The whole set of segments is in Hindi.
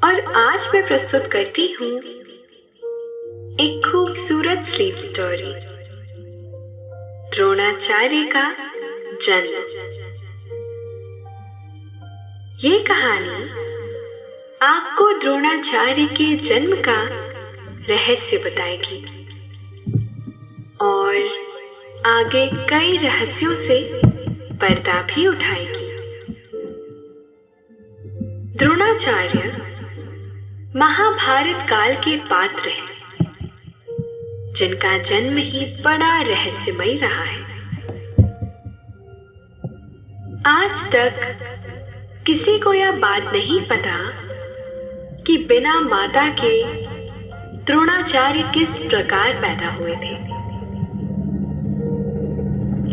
और आज मैं प्रस्तुत करती हूँ एक खूबसूरत स्लीप स्टोरी, द्रोणाचार्य का जन्म। ये कहानी आपको द्रोणाचार्य के जन्म का रहस्य बताएगी और आगे कई रहस्यों से पर्दा भी उठाएगी। द्रोणाचार्य महाभारत काल के पात्र हैं, जिनका जन्म ही बड़ा रहस्यमय रहा है। आज तक किसी को यह बात नहीं पता कि बिना माता के द्रोणाचार्य किस प्रकार पैदा हुए थे।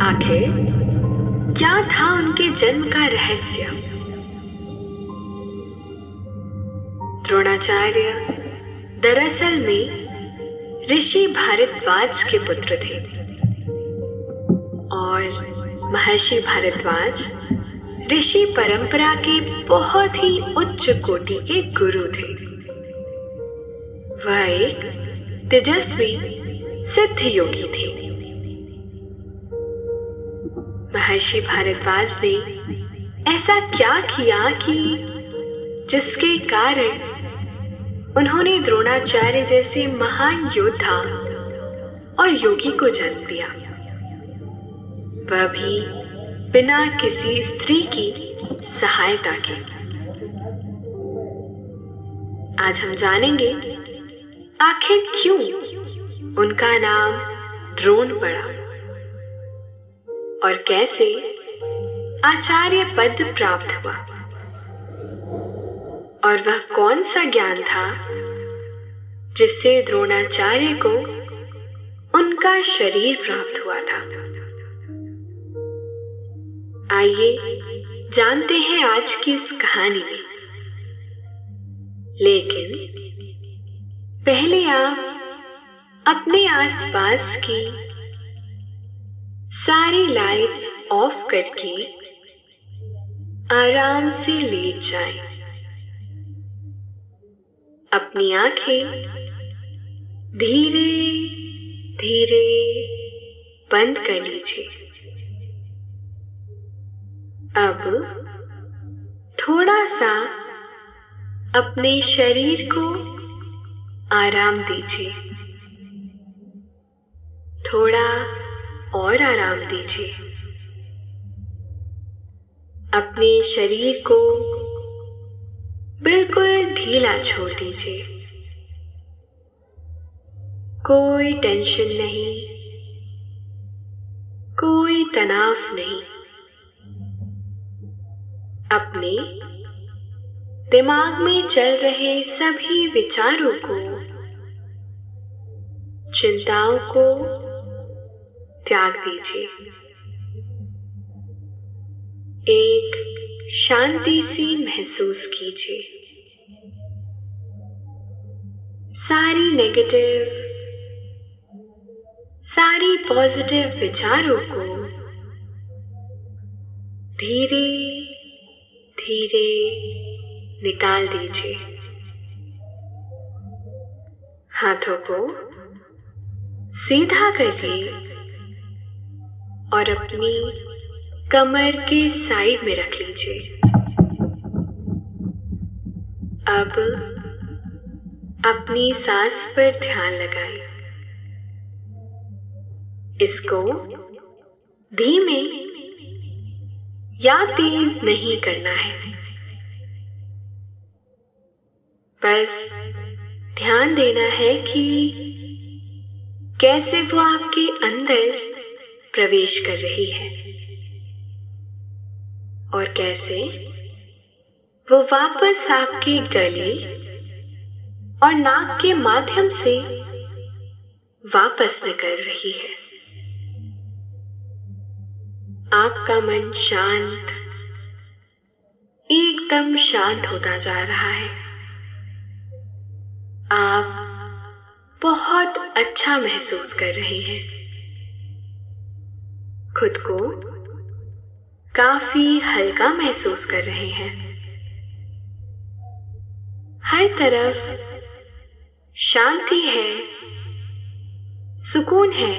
आखिर क्या था उनके जन्म का रहस्य? द्रोणाचार्य दरअसल में ऋषि भारद्वाज के पुत्र थे और महर्षि भारद्वाज ऋषि परंपरा के बहुत ही उच्च कोटि के गुरु थे। वह एक तेजस्वी सिद्ध योगी थे। महर्षि भारद्वाज ने ऐसा क्या किया कि जिसके कारण उन्होंने द्रोणाचार्य जैसे महान योद्धा और योगी को जन्म दिया, वह भी बिना किसी स्त्री की सहायता के। आज हम जानेंगे आखिर क्यों उनका नाम द्रोण पड़ा और कैसे आचार्य पद प्राप्त हुआ, और वह कौन सा ज्ञान था जिससे द्रोणाचार्य को उनका शरीर प्राप्त हुआ था। आइए जानते हैं आज की इस कहानी में। लेकिन पहले आप अपने आसपास की सारी लाइट्स ऑफ करके आराम से लेट जाएं। अपनी आंखें धीरे धीरे बंद कर लीजिए। अब थोड़ा सा अपने शरीर को आराम दीजिए, थोड़ा और आराम दीजिए। अपने शरीर को बिल्कुल ढीला छोड़ दीजिए। कोई टेंशन नहीं, कोई तनाव नहीं। अपने दिमाग में चल रहे सभी विचारों को, चिंताओं को त्याग दीजिए। एक शांति सी महसूस कीजिए। सारी नेगेटिव, सारी पॉजिटिव विचारों को धीरे धीरे निकाल दीजिए। हाथों को सीधा करिए और अपनी कमर के साइड में रख लीजिए। अब अपनी सांस पर ध्यान लगाएं। इसको धीमे या तेज नहीं करना है, बस ध्यान देना है कि कैसे वो आपके अंदर प्रवेश कर रही है और कैसे वो वापस आपके गले और नाक के माध्यम से वापस निकल रही है। आपका मन शांत, एकदम शांत होता जा रहा है। आप बहुत अच्छा महसूस कर रहे हैं। खुद को काफी हल्का महसूस कर रहे हैं। हर तरफ शांति है, सुकून है,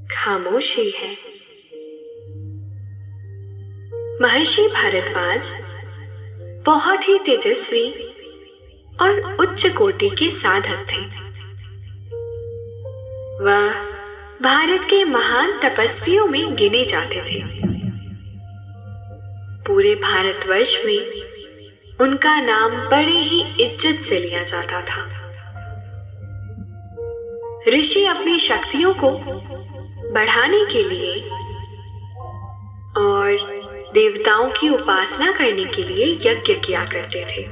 खामोशी है। महर्षि भारद्वाज बहुत ही तेजस्वी और उच्च कोटि के साधक थे। वह भारत के महान तपस्वियों में गिने जाते थे। पूरे भारतवर्ष में उनका नाम बड़े ही इज्जत से लिया जाता था। ऋषि अपनी शक्तियों को बढ़ाने के लिए और देवताओं की उपासना करने के लिए यज्ञ किया करते थे।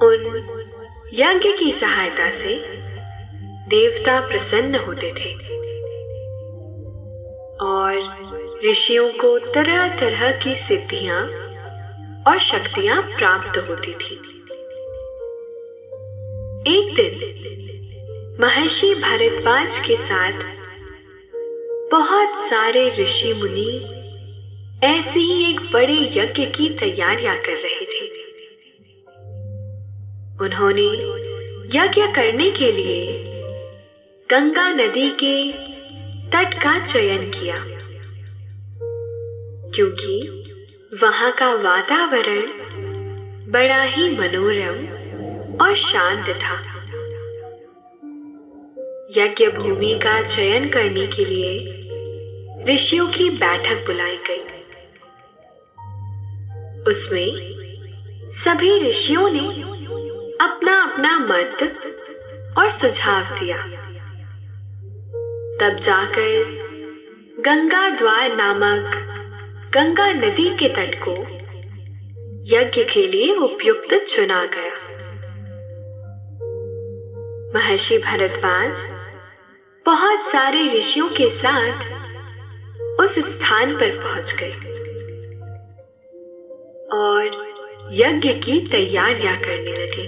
उन यज्ञ की सहायता से देवता प्रसन्न होते थे और ऋषियों को तरह तरह की सिद्धियां और शक्तियां प्राप्त होती थी। एक दिन महर्षि भारद्वाज के साथ बहुत सारे ऋषि मुनि ऐसे ही एक बड़े यज्ञ की तैयारियां कर रहे थे। उन्होंने यज्ञ करने के लिए गंगा नदी के तट का चयन किया, क्योंकि वहां का वातावरण बड़ा ही मनोरम और शांत था। यज्ञ भूमि का चयन करने के लिए ऋषियों की बैठक बुलाई गई। उसमें सभी ऋषियों ने अपना अपना मत और सुझाव दिया। तब जाकर गंगा द्वार नामक गंगा नदी के तट को यज्ञ के लिए उपयुक्त चुना गया। महर्षि भारद्वाज बहुत सारे ऋषियों के साथ उस स्थान पर पहुंच गए और यज्ञ की तैयारियां करने लगे।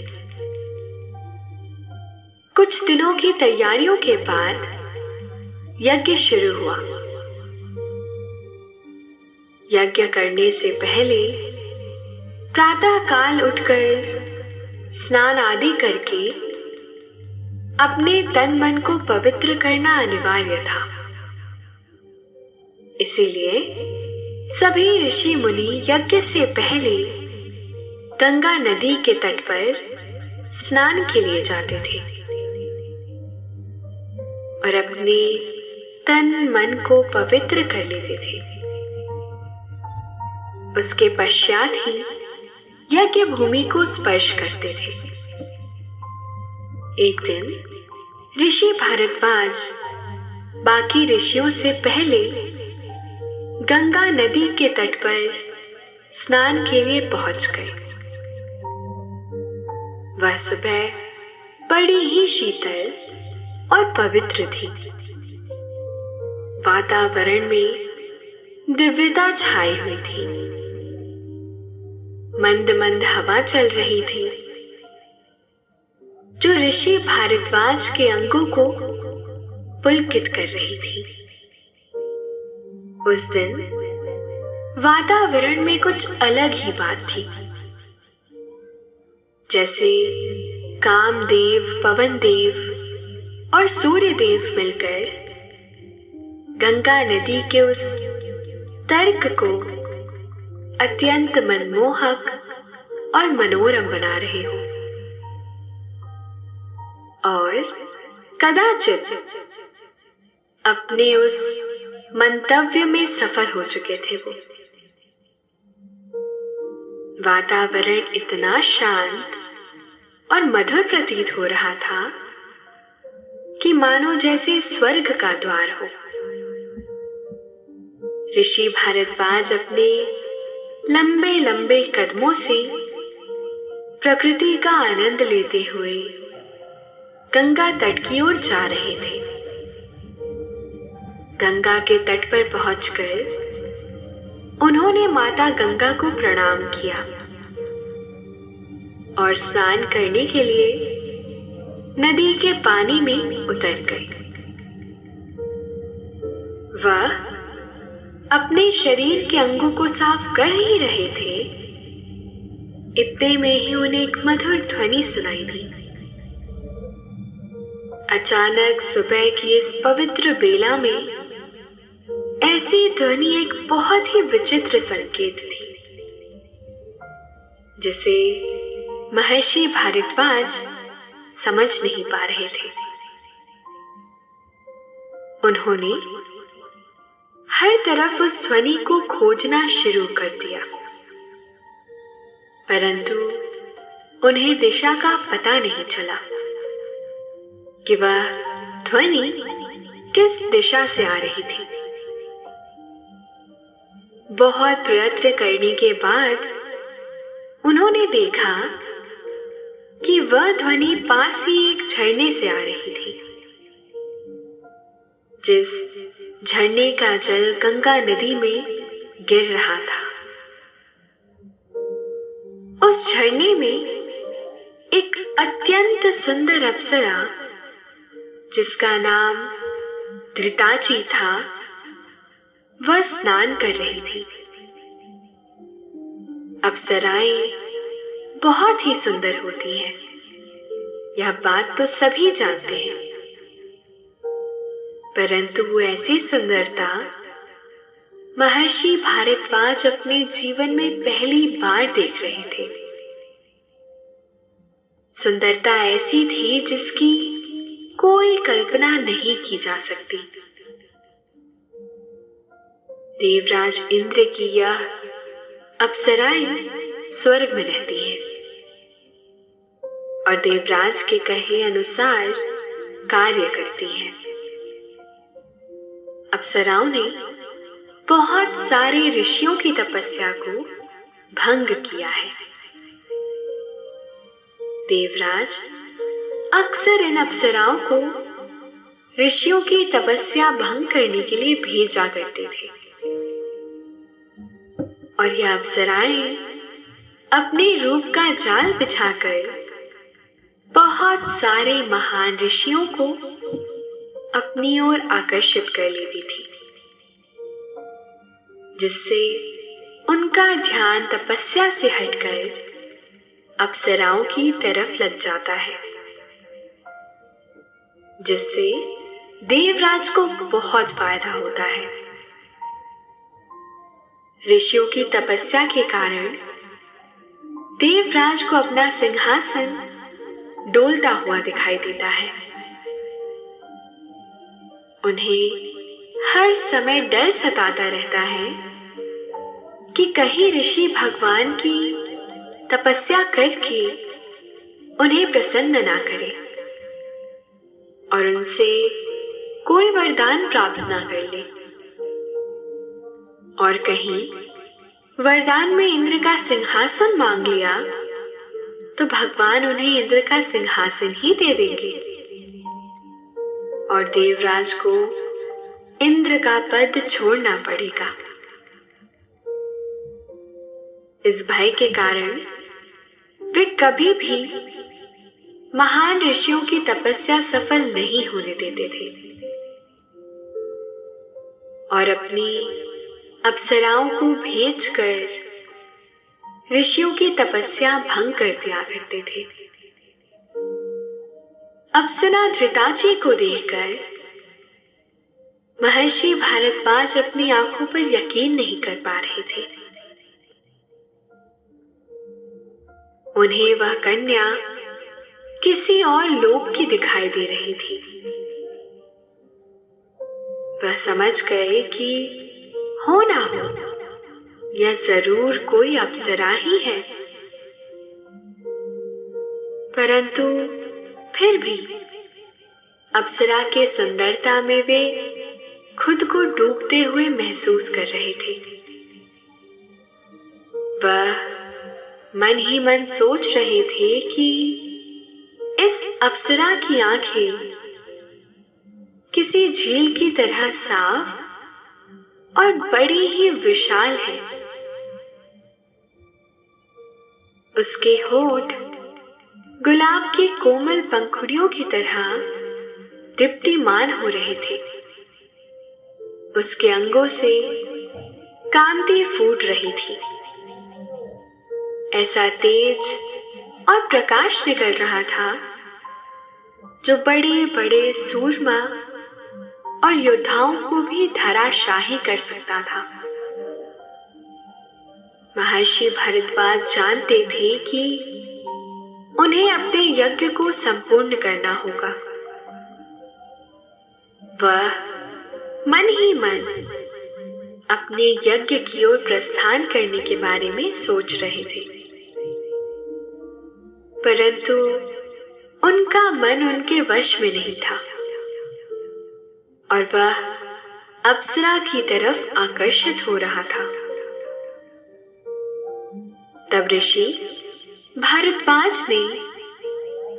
कुछ दिनों की तैयारियों के बाद यज्ञ शुरू हुआ। यज्ञ करने से पहले प्रातः काल उठकर स्नान आदि करके अपने तन मन को पवित्र करना अनिवार्य था। इसीलिए सभी ऋषि मुनि यज्ञ से पहले गंगा नदी के तट पर स्नान के लिए जाते थे और अपने तन मन को पवित्र कर लेते थे। उसके पश्चात ही यज्ञ भूमि को स्पर्श करते थे। एक दिन ऋषि भारद्वाज बाकी ऋषियों से पहले गंगा नदी के तट पर स्नान के लिए पहुंच गए। वह सुबह बड़ी ही शीतल और पवित्र थी। वातावरण में दिव्यता छाई हुई थी। मंद मंद हवा चल रही थी, जो ऋषि भारद्वाज के अंगों को पुलकित कर रही थी। उस दिन वातावरण में कुछ अलग ही बात थी। जैसे कामदेव, पवन देव और सूर्य देव मिलकर गंगा नदी के उस तर्क को अत्यंत मनमोहक और मनोरम बना रहे हो। और कदाचित अपने उस मंतव्य में सफल हो चुके थे वो। वातावरण इतना शांत और मधुर प्रतीत हो रहा था कि मानो जैसे स्वर्ग का द्वार हो। ऋषि भारद्वाज अपने लंबे लंबे कदमों से प्रकृति का आनंद लेते हुए गंगा तट की ओर जा रहे थे। गंगा के तट पर पहुंचकर उन्होंने माता गंगा को प्रणाम किया और स्नान करने के लिए नदी के पानी में उतर गए। वह अपने शरीर के अंगों को साफ कर ही रहे थे इतने में ही उन्हें एक मधुर ध्वनि सुनाई दी। अचानक सुबह की इस पवित्र बेला में ऐसी ध्वनि एक बहुत ही विचित्र संकेत थी, जिसे महर्षि भारद्वाज समझ नहीं पा रहे थे। उन्होंने हर तरफ उस ध्वनि को खोजना शुरू कर दिया, परंतु उन्हें दिशा का पता नहीं चला कि वह ध्वनि किस दिशा से आ रही थी। बहुत प्रयत्न करने के बाद उन्होंने देखा कि वह ध्वनि पास ही एक झरने से आ रही थी, जिस झरने का जल गंगा नदी में गिर रहा था। उस झरने में एक अत्यंत सुंदर अप्सरा, जिसका नाम धृताची था, वह स्नान कर रही थी। अप्सराएं बहुत ही सुंदर होती हैं, यह बात तो सभी जानते हैं, परंतु ऐसी सुंदरता महर्षि भारद्वाज अपने जीवन में पहली बार देख रहे थे। सुंदरता ऐसी थी जिसकी कोई कल्पना नहीं की जा सकती। देवराज इंद्र की यह अप्सराएं स्वर्ग में रहती हैं और देवराज के कहे अनुसार कार्य करती हैं। अप्सराओं ने बहुत सारे ऋषियों की तपस्या को भंग किया है। देवराज अक्सर इन अप्सराओं को ऋषियों की तपस्या भंग करने के लिए भेजा करते थे और यह अप्सराएं अपने रूप का जाल बिछाकर बहुत सारे महान ऋषियों को अपनी ओर आकर्षित कर लेती थी, जिससे उनका ध्यान तपस्या से हटकर अप्सराओं की तरफ लग जाता है, जिससे देवराज को बहुत फायदा होता है। ऋषियों की तपस्या के कारण देवराज को अपना सिंहासन डोलता हुआ दिखाई देता है। उन्हें हर समय डर सताता रहता है कि कहीं ऋषि भगवान की तपस्या करके उन्हें प्रसन्न ना करे और उनसे कोई वरदान प्राप्त ना कर ले, और कहीं वरदान में इंद्र का सिंहासन मांग लिया तो भगवान उन्हें इंद्र का सिंहासन ही दे देंगे और देवराज को इंद्र का पद छोड़ना पड़ेगा। इस भय के कारण वे कभी भी महान ऋषियों की तपस्या सफल नहीं होने देते थे और अपनी अप्सराओं को भेजकर ऋषियों की तपस्या भंग कर दिया करते थे। अप्सरा धृताची को देखकर महर्षि भारद्वाज अपनी आंखों पर यकीन नहीं कर पा रहे थे। उन्हें वह कन्या किसी और लोक की दिखाई दे रही थी। वह समझ गए कि हो ना हो यह जरूर कोई अप्सरा ही है, परंतु फिर भी अप्सरा के सुंदरता में वे खुद को डूबते हुए महसूस कर रहे थे। वह मन ही मन सोच रहे थे कि इस अप्सरा की आंखें किसी झील की तरह साफ और बड़ी ही विशाल है। उसके होठ गुलाब की कोमल पंखुड़ियों की तरह दीप्तिमान हो रहे थे। उसके अंगों से कांति फूट रही थी। ऐसा तेज और प्रकाश निकल रहा था जो बड़े बड़े सूरमा और योद्धाओं को भी धराशाही कर सकता था। महर्षि भारद्वाज जानते थे कि उन्हें अपने यज्ञ को संपूर्ण करना होगा। वह मन ही मन अपने यज्ञ की ओर प्रस्थान करने के बारे में सोच रहे थे, परंतु उनका मन उनके वश में नहीं था और वह अप्सरा की तरफ आकर्षित हो रहा था। तब ऋषि भारद्वाज ने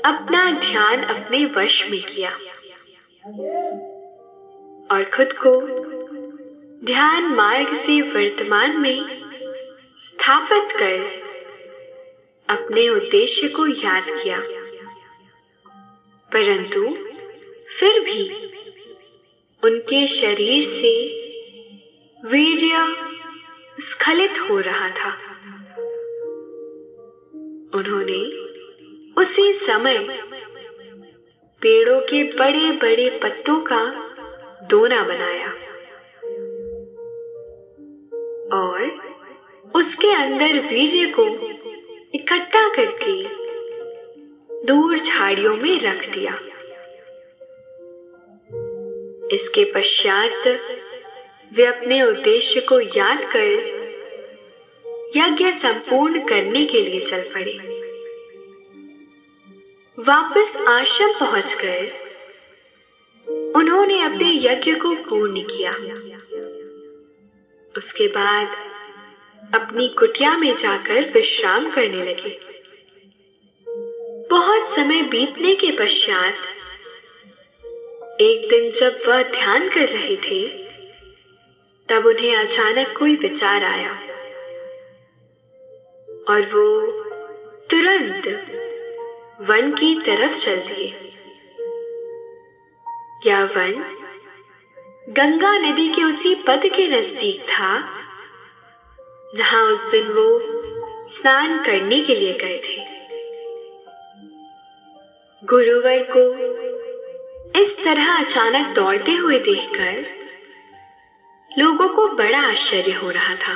अपना ध्यान अपने वश में किया और खुद को ध्यान मार्ग से वर्तमान में स्थापित कर अपने उद्देश्य को याद किया, परंतु फिर भी उनके शरीर से वीर्य स्खलित हो रहा था। उन्होंने उसी समय पेड़ों के बड़े बड़े पत्तों का दोना बनाया और उसके अंदर वीर्य को इकट्ठा करके दूर झाड़ियों में रख दिया। इसके पश्चात वे अपने उद्देश्य को याद कर यज्ञ संपूर्ण करने के लिए चल पड़े। वापस आश्रम पहुंचकर उन्होंने अपने यज्ञ को पूर्ण किया। उसके बाद अपनी कुटिया में जाकर विश्राम करने लगे। बहुत समय बीतने के पश्चात एक दिन जब वह ध्यान कर रहे थे, तब उन्हें अचानक कोई विचार आया और वो तुरंत वन की तरफ चल दिए। यह वन गंगा नदी के उसी पद के नजदीक था जहां उस दिन वो स्नान करने के लिए गए थे। गुरुवर को इस तरह अचानक दौड़ते हुए देखकर लोगों को बड़ा आश्चर्य हो रहा था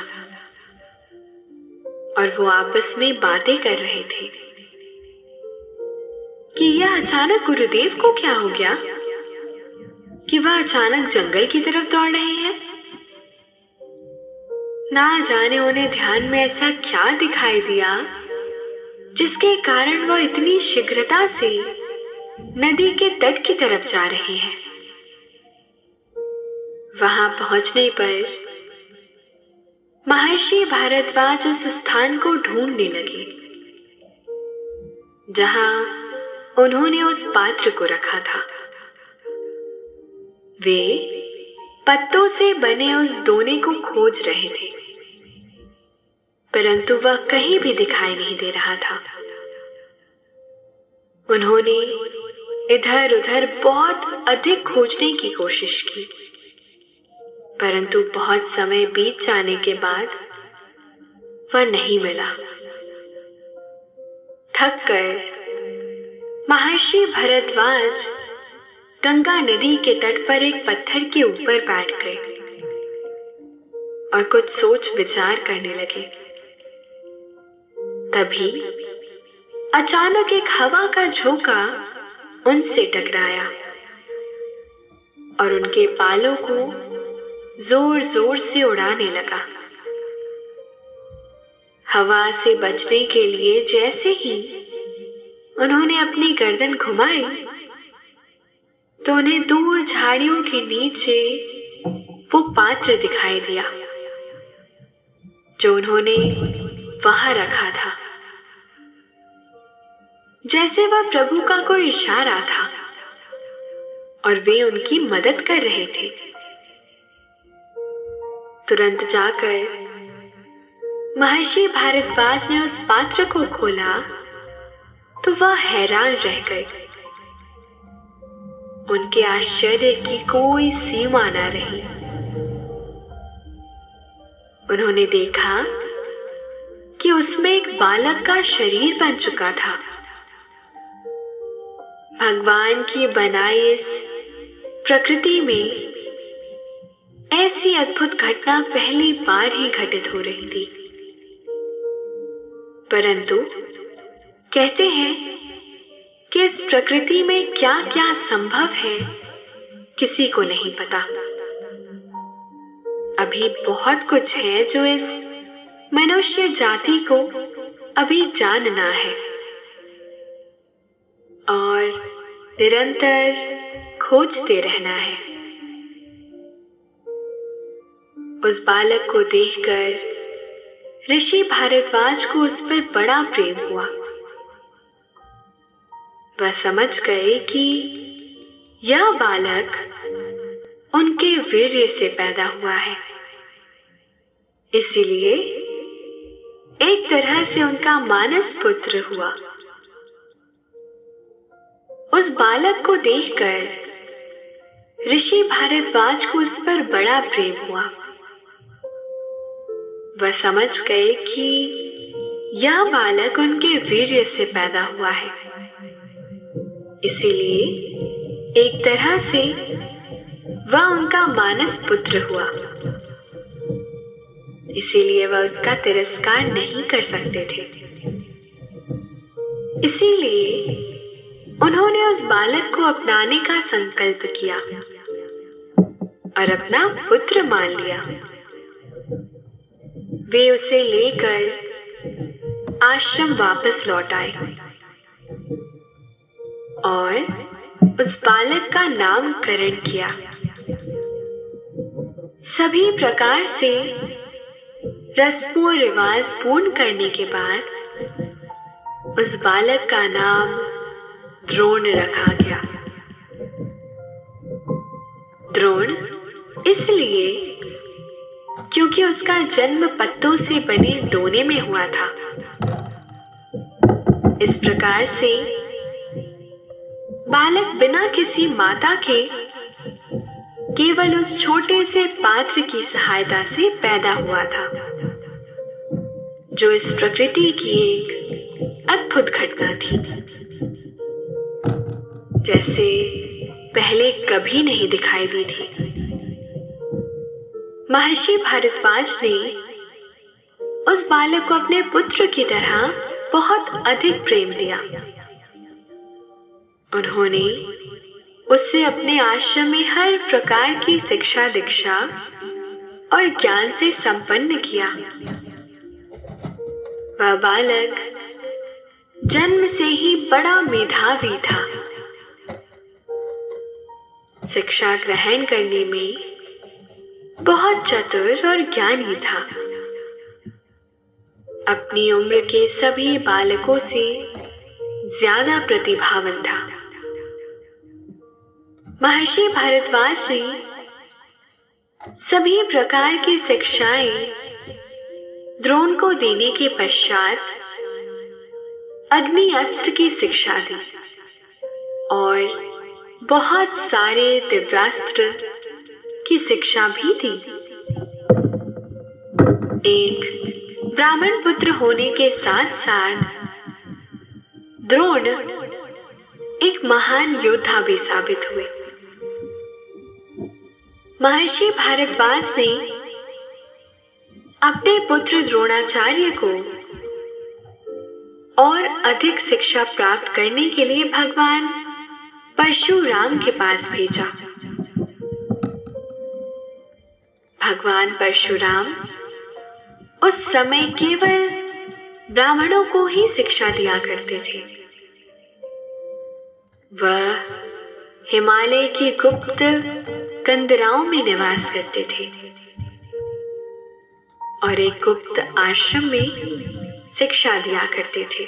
और वो आपस में बातें कर रहे थे कि यह अचानक गुरुदेव को क्या हो गया कि वह अचानक जंगल की तरफ दौड़ रहे हैं। ना जाने उन्हें ध्यान में ऐसा क्या दिखाई दिया जिसके कारण वह इतनी शीघ्रता से नदी के तट की तरफ जा रहे हैं। वहां पहुंचने पर महर्षि भारद्वाज उस स्थान को ढूंढने लगे जहां उन्होंने उस पात्र को रखा था। वे पत्तों से बने उस दोने को खोज रहे थे, परंतु वह कहीं भी दिखाई नहीं दे रहा था। उन्होंने इधर उधर बहुत अधिक खोजने की कोशिश की, परंतु बहुत समय बीत जाने के बाद वह नहीं मिला। थक कर महर्षि भारद्वाज गंगा नदी के तट पर एक पत्थर के ऊपर बैठ गए और कुछ सोच विचार करने लगे। तभी अचानक एक हवा का झोंका उनसे टकराया और उनके बालों को जोर जोर से उड़ाने लगा। हवा से बचने के लिए जैसे ही उन्होंने अपनी गर्दन घुमाई तो उन्हें दूर झाड़ियों के नीचे वो पात्र दिखाई दिया जो उन्होंने वहां रखा था, जैसे वह प्रभु का कोई इशारा था और वे उनकी मदद कर रहे थे। तुरंत जाकर महर्षि भारद्वाज ने उस पात्र को खोला तो वह हैरान रह गए। उनके आश्चर्य की कोई सीमा न रही। कि उसमें एक बालक का शरीर बन चुका था। भगवान की बनाई इस प्रकृति में ऐसी अद्भुत घटना पहली बार ही घटित हो रही थी। परंतु कहते हैं कि इस प्रकृति में क्या क्या संभव है किसी को नहीं पता। अभी बहुत कुछ है जो इस मनुष्य जाति को अभी जानना है और निरंतर खोजते रहना है। उस बालक को देखकर ऋषि भारद्वाज को उस पर बड़ा प्रेम हुआ। वह समझ गए कि यह बालक उनके वीर्य से पैदा हुआ है, इसीलिए एक तरह से उनका मानस पुत्र हुआ। उस बालक को देखकर ऋषि भारद्वाज को उस पर बड़ा प्रेम हुआ। वह समझ गए कि यह बालक उनके वीर्य से पैदा हुआ है, इसीलिए एक तरह से वह उनका मानस पुत्र हुआ। इसीलिए वह उसका तिरस्कार नहीं कर सकते थे। इसीलिए उन्होंने उस बालक को अपनाने का संकल्प किया और अपना पुत्र मान लिया। वे उसे लेकर आश्रम वापस लौट आए और उस बालक का नामकरण किया। सभी प्रकार से रस्मों रिवाज पूर्ण करने के बाद उस बालक का नाम द्रोण रखा गया। द्रोण इसलिए क्योंकि उसका जन्म पत्तों से बने दोने में हुआ था। इस प्रकार से बालक बिना किसी माता के केवल उस छोटे से पात्र की सहायता से पैदा हुआ था, जो इस प्रकृति की एक अद्भुत घटना थी, जैसे पहले कभी नहीं दिखाई दी थी। महर्षि भारद्वाज ने उस बालक को अपने पुत्र की तरह बहुत अधिक प्रेम दिया। उन्होंने उससे अपने आश्रम में हर प्रकार की शिक्षा दीक्षा और ज्ञान से संपन्न किया। वह बालक जन्म से ही बड़ा मेधावी था। शिक्षा ग्रहण करने में बहुत चतुर और ज्ञानी था। अपनी उम्र के सभी बालकों से ज्यादा प्रतिभावान था। महर्षि भारद्वाज ने सभी प्रकार की शिक्षाएं द्रोण को देने के पश्चात अग्नि अस्त्र की शिक्षा दी और बहुत सारे दिव्यास्त्र की शिक्षा भी दी। एक ब्राह्मण पुत्र होने के साथ साथ द्रोण एक महान योद्धा भी साबित हुए। महर्षि भारद्वाज ने अपने पुत्र द्रोणाचार्य को और अधिक शिक्षा प्राप्त करने के लिए भगवान परशुराम के पास भेजा। भगवान परशुराम उस समय केवल ब्राह्मणों को ही शिक्षा दिया करते थे। वह हिमालय की गुप्त कंदराओं में निवास करते थे और एक गुप्त आश्रम में शिक्षा दिया करते थे,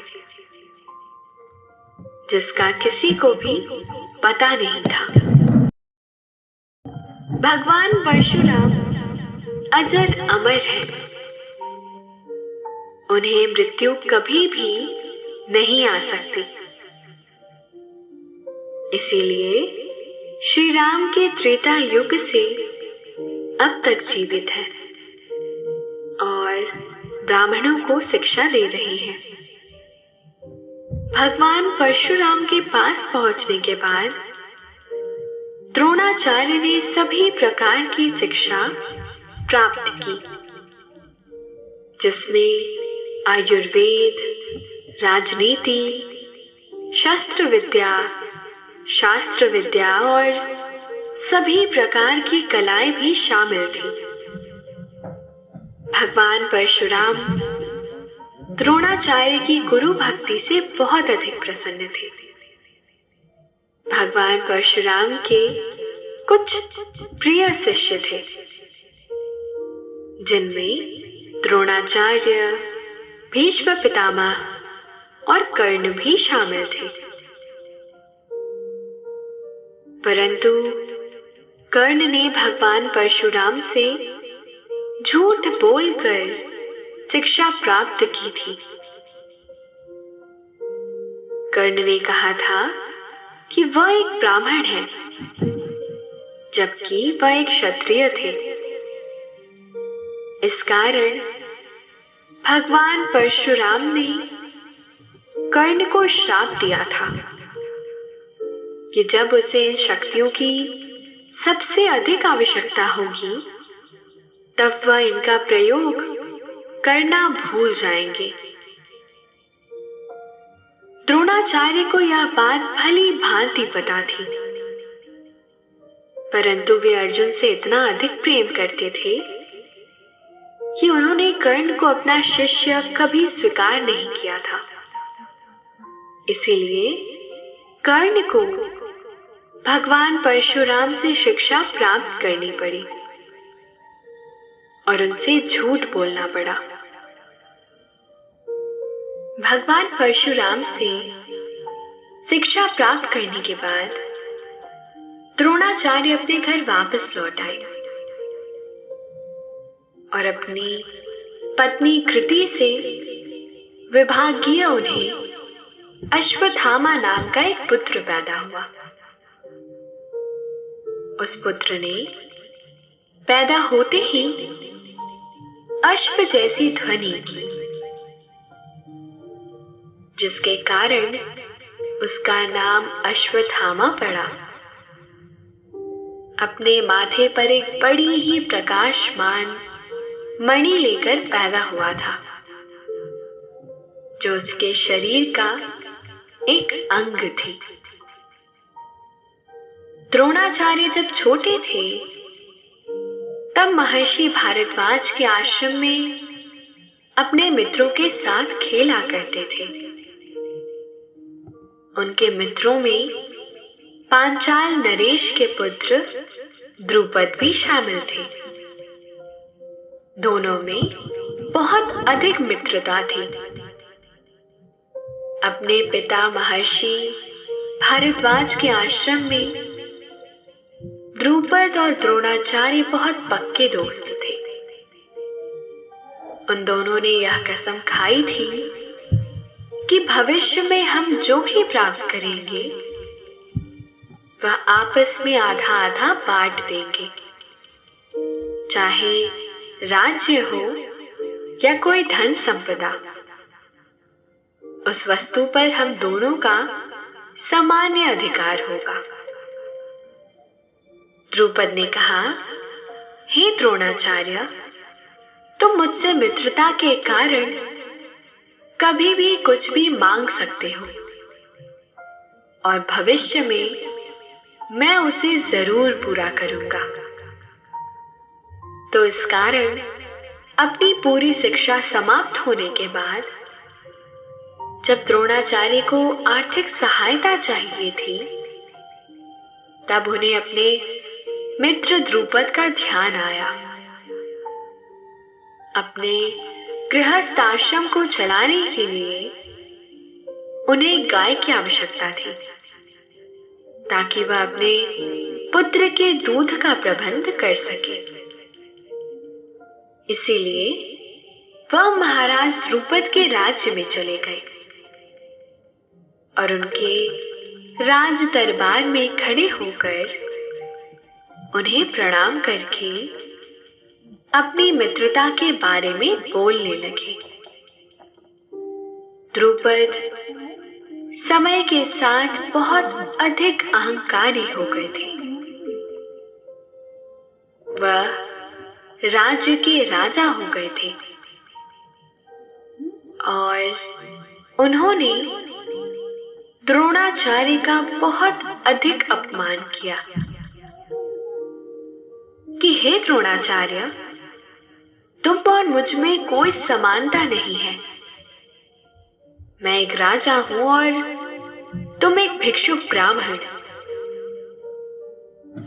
जिसका किसी को भी पता नहीं था। भगवान परशुराम अजर अमर है। उन्हें मृत्यु कभी भी नहीं आ सकती। इसीलिए श्री राम के त्रेता युग से अब तक जीवित है और ब्राह्मणों को शिक्षा दे रहे हैं। भगवान परशुराम के पास पहुंचने के बाद द्रोणाचार्य ने सभी प्रकार की शिक्षा प्राप्त की, जिसमें आयुर्वेद, राजनीति, शास्त्र विद्या और सभी प्रकार की कलाएं भी शामिल थी। भगवान परशुराम द्रोणाचार्य की गुरु भक्ति से बहुत अधिक प्रसन्न थे। भगवान परशुराम के कुछ प्रिय शिष्य थे, जिनमें द्रोणाचार्य, भीष्म पितामह और कर्ण भी शामिल थे। परंतु कर्ण ने भगवान परशुराम से झूठ बोलकर शिक्षा प्राप्त की थी। कर्ण ने कहा था कि वह एक ब्राह्मण है, जबकि वह एक क्षत्रिय थे। इस कारण भगवान परशुराम ने कर्ण को श्राप दिया था कि जब उसे इन शक्तियों की सबसे अधिक आवश्यकता होगी, तब वह इनका प्रयोग करना भूल जाएंगे। द्रोणाचार्य को यह बात भली भांति पता थी, परंतु वे अर्जुन से इतना अधिक प्रेम करते थे कि उन्होंने कर्ण को अपना शिष्य कभी स्वीकार नहीं किया था। इसीलिए कर्ण को भगवान परशुराम से शिक्षा प्राप्त करनी पड़ी और उनसे झूठ बोलना पड़ा। भगवान परशुराम से शिक्षा प्राप्त करने के बाद द्रोणाचार्य अपने घर वापस लौट आए और अपनी पत्नी कृति से विभागीय उन्हें अश्वत्थामा नाम का एक पुत्र पैदा हुआ। उस पुत्र ने पैदा होते ही अश्व जैसी ध्वनि की, जिसके कारण उसका नाम अश्वत्थामा पड़ा। अपने माथे पर एक बड़ी ही प्रकाशमान मणि लेकर पैदा हुआ था, जो उसके शरीर का एक अंग थी। द्रोणाचार्य जब छोटे थे, तब महर्षि भारद्वाज के आश्रम में अपने मित्रों के साथ खेला करते थे। उनके मित्रों में पांचाल नरेश के पुत्र द्रुपद भी शामिल थे। दोनों में बहुत अधिक मित्रता थी। अपने पिता महर्षि भारद्वाज के आश्रम में द्रुपद और द्रोणाचार्य बहुत पक्के दोस्त थे। उन दोनों ने यह कसम खाई थी कि भविष्य में हम जो भी प्राप्त करेंगे, वह आपस में आधा आधा बांट देंगे, चाहे राज्य हो या कोई धन संपदा। उस वस्तु पर हम दोनों का सामान्य अधिकार होगा। द्रुपद ने कहा, हे द्रोणाचार्य, तुम मुझसे मित्रता के कारण कभी भी कुछ भी मांग सकते हो और भविष्य में मैं उसे जरूर पूरा करूंगा। तो इस कारण अपनी पूरी शिक्षा समाप्त होने के बाद जब द्रोणाचार्य को आर्थिक सहायता चाहिए थी, तब उन्हें अपने मित्र द्रुपद का ध्यान आया। अपने गृहस्थ आश्रम को चलाने के लिए उन्हें गाय की आवश्यकता थी, ताकि वह अपने पुत्र के दूध का प्रबंध कर सके। इसीलिए वह महाराज द्रुपद के राज्य में चले गए और उनके राज दरबार में खड़े होकर उन्हें प्रणाम करके अपनी मित्रता के बारे में बोलने लगे। द्रुपद समय के साथ बहुत अधिक अहंकारी हो गए थे। वह राज्य के राजा हो गए थे और उन्होंने द्रोणाचार्य का बहुत अधिक अपमान किया कि हे द्रोणाचार्य, तुम और मुझ में कोई समानता नहीं है। मैं एक राजा हूं और तुम एक भिक्षुक ब्राह्मण।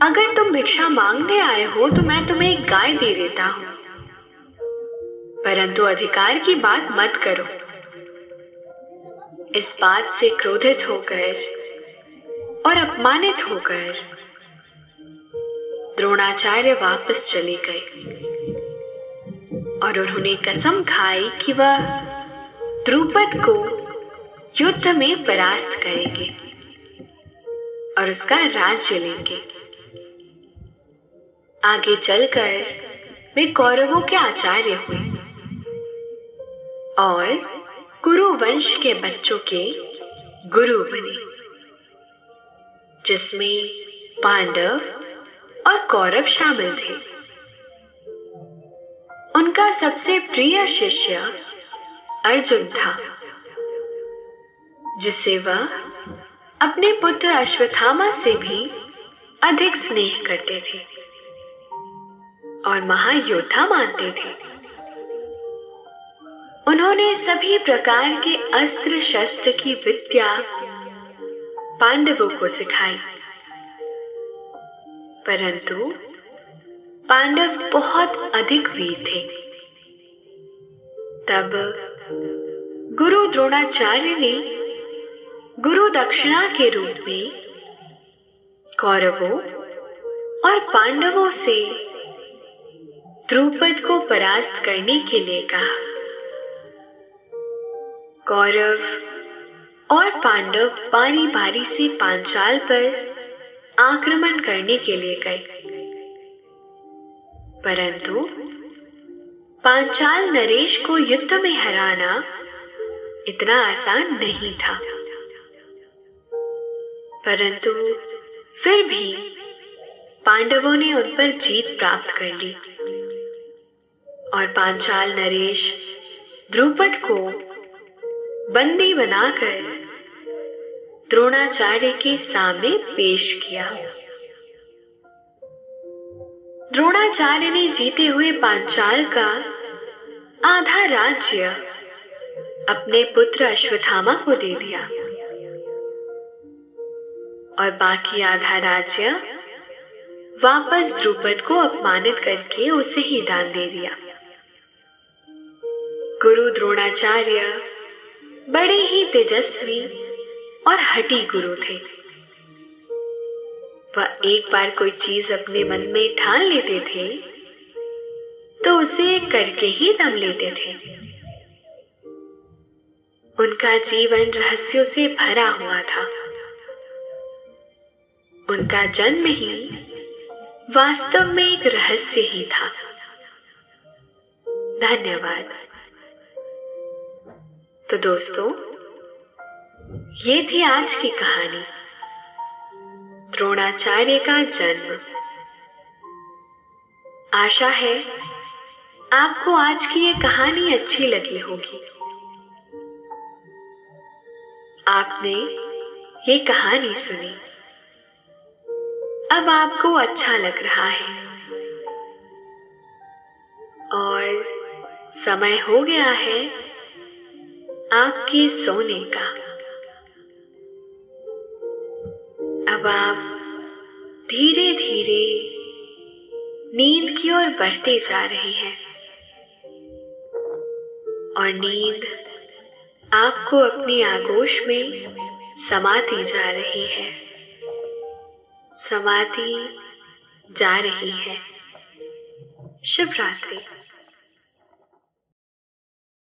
अगर तुम भिक्षा मांगने आए हो तो मैं तुम्हें एक गाय दे देता हूं, परंतु अधिकार की बात मत करो। इस बात से क्रोधित होकर और अपमानित होकर द्रोणाचार्य वापस चले गए और उन्होंने कसम खाई कि वह द्रुपद को युद्ध में परास्त करेंगे और उसका राज्य लेंगे। आगे चलकर वे कौरवों के आचार्य हुए और कुरु वंश के बच्चों के गुरु बने, जिसमें पांडव और कौरव शामिल थे। उनका सबसे प्रिय शिष्य अर्जुन था, जिसे वह अपने पुत्र अश्वत्थामा से भी अधिक स्नेह करते थे और महायोद्धा मानते थे। उन्होंने सभी प्रकार के अस्त्र शस्त्र की विद्या पांडवों को सिखाई, परंतु पांडव बहुत अधिक वीर थे। तब गुरु द्रोणाचार्य ने गुरु दक्षिणा के रूप में कौरवों और पांडवों से द्रुपद को परास्त करने के लिए कहा। कौरव और पांडव बारी बारी से पांचाल पर आक्रमण करने के लिए गए, परंतु पांचाल नरेश को युद्ध में हराना इतना आसान नहीं था। परंतु फिर भी पांडवों ने उन पर जीत प्राप्त कर ली और पांचाल नरेश द्रुपद को बंदी बनाकर द्रोणाचार्य के सामने पेश किया। द्रोणाचार्य ने जीते हुए पांचाल का आधा राज्य अपने पुत्र अश्वत्थामा को दे दिया और बाकी आधा राज्य वापस द्रुपद को अपमानित करके उसे ही दान दे दिया। गुरु द्रोणाचार्य बड़े ही तेजस्वी और हठी गुरु थे। वह एक बार कोई चीज अपने मन में ठान लेते थे तो उसे करके ही दम लेते थे। उनका जीवन रहस्यों से भरा हुआ था। उनका जन्म ही वास्तव में एक रहस्य ही था। धन्यवाद। तो दोस्तों, ये थी आज की कहानी, द्रोणाचार्य का जन्म। आशा है आपको आज की ये कहानी अच्छी लगी होगी। आपने ये कहानी सुनी, अब आपको अच्छा लग रहा है और समय हो गया है आपके सोने का। अब आप धीरे धीरे नींद की ओर बढ़ते जा रहे हैं और नींद आपको अपनी आगोश में समाती जा रही है, समाती जा रही है। शुभ रात्रि।